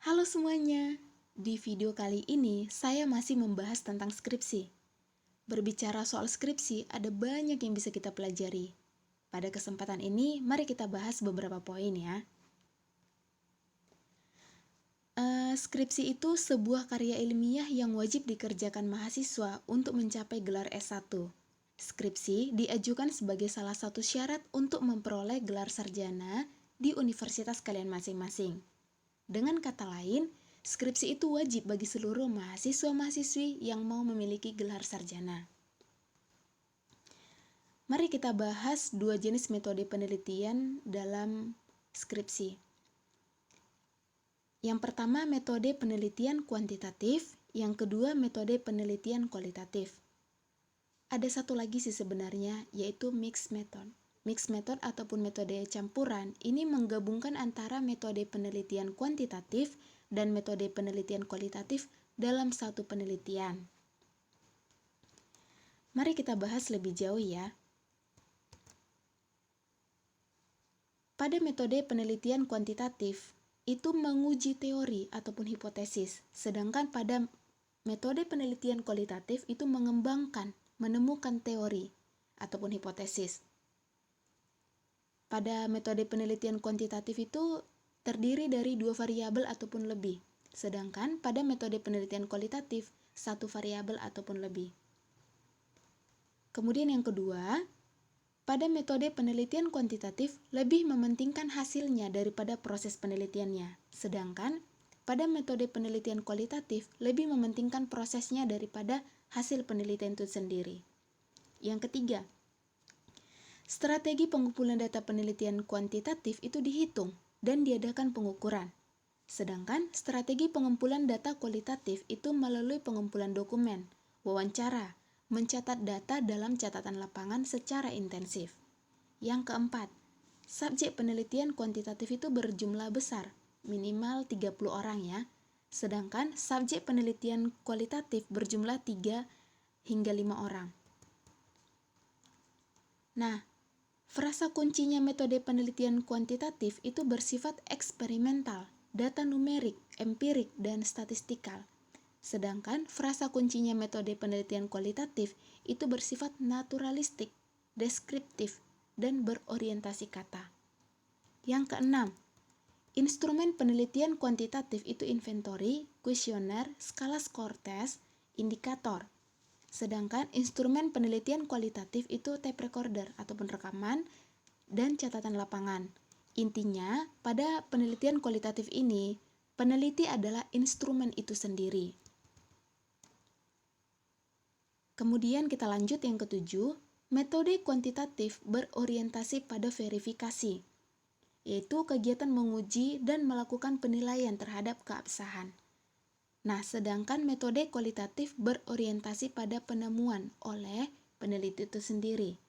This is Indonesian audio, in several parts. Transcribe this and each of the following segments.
Halo semuanya, di video kali ini saya masih membahas tentang skripsi. Berbicara soal skripsi, ada banyak yang bisa kita pelajari. Pada kesempatan ini, mari kita bahas beberapa poin ya. Skripsi itu sebuah karya ilmiah yang wajib dikerjakan mahasiswa untuk mencapai gelar S1. Skripsi diajukan sebagai salah satu syarat untuk memperoleh gelar sarjana di universitas kalian masing-masing. Dengan kata lain, skripsi itu wajib bagi seluruh mahasiswa-mahasiswi yang mau memiliki gelar sarjana. Mari kita bahas dua jenis metode penelitian dalam skripsi. Yang pertama, metode penelitian kuantitatif, yang kedua, metode penelitian kualitatif. Ada satu lagi sih sebenarnya, yaitu mixed method. Mixed method ataupun metode campuran ini menggabungkan antara metode penelitian kuantitatif dan metode penelitian kualitatif dalam satu penelitian. Mari kita bahas lebih jauh ya. Pada metode penelitian kuantitatif, itu menguji teori ataupun hipotesis, sedangkan pada metode penelitian kualitatif itu mengembangkan, menemukan teori ataupun hipotesis. Pada metode penelitian kuantitatif itu terdiri dari 2 variabel ataupun lebih, sedangkan pada metode penelitian kualitatif 1 variabel ataupun lebih. Kemudian yang kedua, pada metode penelitian kuantitatif lebih mementingkan hasilnya daripada proses penelitiannya, sedangkan pada metode penelitian kualitatif lebih mementingkan prosesnya daripada hasil penelitian itu sendiri. Yang ketiga, strategi pengumpulan data penelitian kuantitatif itu dihitung dan diadakan pengukuran. Sedangkan strategi pengumpulan data kualitatif itu melalui pengumpulan dokumen, wawancara, mencatat data dalam catatan lapangan secara intensif. Yang keempat, subjek penelitian kuantitatif itu berjumlah besar, minimal 30 orang ya. Sedangkan subjek penelitian kualitatif berjumlah 3 hingga 5 orang. Nah, frasa kuncinya metode penelitian kuantitatif itu bersifat eksperimental, data numerik, empirik, dan statistikal. Sedangkan frasa kuncinya metode penelitian kualitatif itu bersifat naturalistik, deskriptif, dan berorientasi kata. Yang keenam, instrumen penelitian kuantitatif itu inventory, kuesioner, skala skor tes, indikator. Sedangkan instrumen penelitian kualitatif itu tape recorder ataupun rekaman dan catatan lapangan. Intinya, pada penelitian kualitatif ini, peneliti adalah instrumen itu sendiri. Kemudian kita lanjut yang ketujuh, metode kuantitatif berorientasi pada verifikasi, yaitu kegiatan menguji dan melakukan penilaian terhadap keabsahan. Nah, sedangkan metode kualitatif berorientasi pada penemuan oleh peneliti itu sendiri.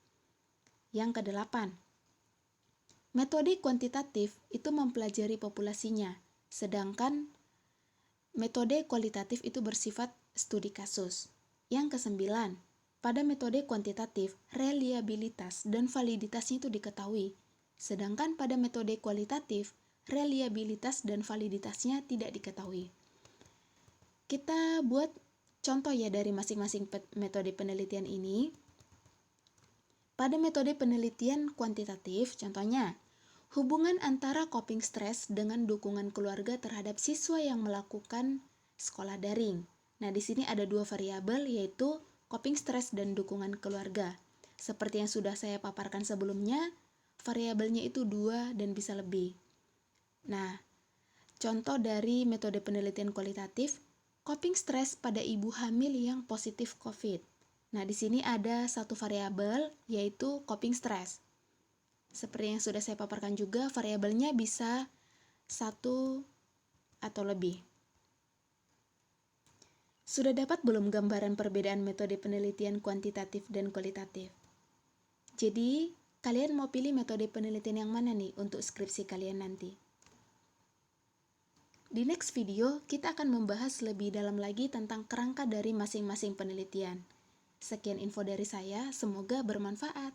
Yang kedelapan, metode kuantitatif itu mempelajari populasinya, sedangkan metode kualitatif itu bersifat studi kasus. Yang kesembilan, pada metode kuantitatif, reliabilitas dan validitasnya itu diketahui, sedangkan pada metode kualitatif, reliabilitas dan validitasnya tidak diketahui. Kita buat contoh ya dari masing-masing metode penelitian ini. Pada metode penelitian kuantitatif, contohnya, hubungan antara coping stress dengan dukungan keluarga terhadap siswa yang melakukan sekolah daring. Nah, di sini ada 2 variabel yaitu coping stress dan dukungan keluarga. Seperti yang sudah saya paparkan sebelumnya, variabelnya itu 2 dan bisa lebih. Nah, contoh dari metode penelitian kualitatif, coping stress pada ibu hamil yang positif COVID. Nah, di sini ada 1 variabel yaitu coping stress. Seperti yang sudah saya paparkan juga, variabelnya bisa 1 atau lebih. Sudah dapat belum gambaran perbedaan metode penelitian kuantitatif dan kualitatif? Jadi, kalian mau pilih metode penelitian yang mana nih untuk skripsi kalian nanti? Di next video, kita akan membahas lebih dalam lagi tentang kerangka dari masing-masing penelitian. Sekian info dari saya, semoga bermanfaat.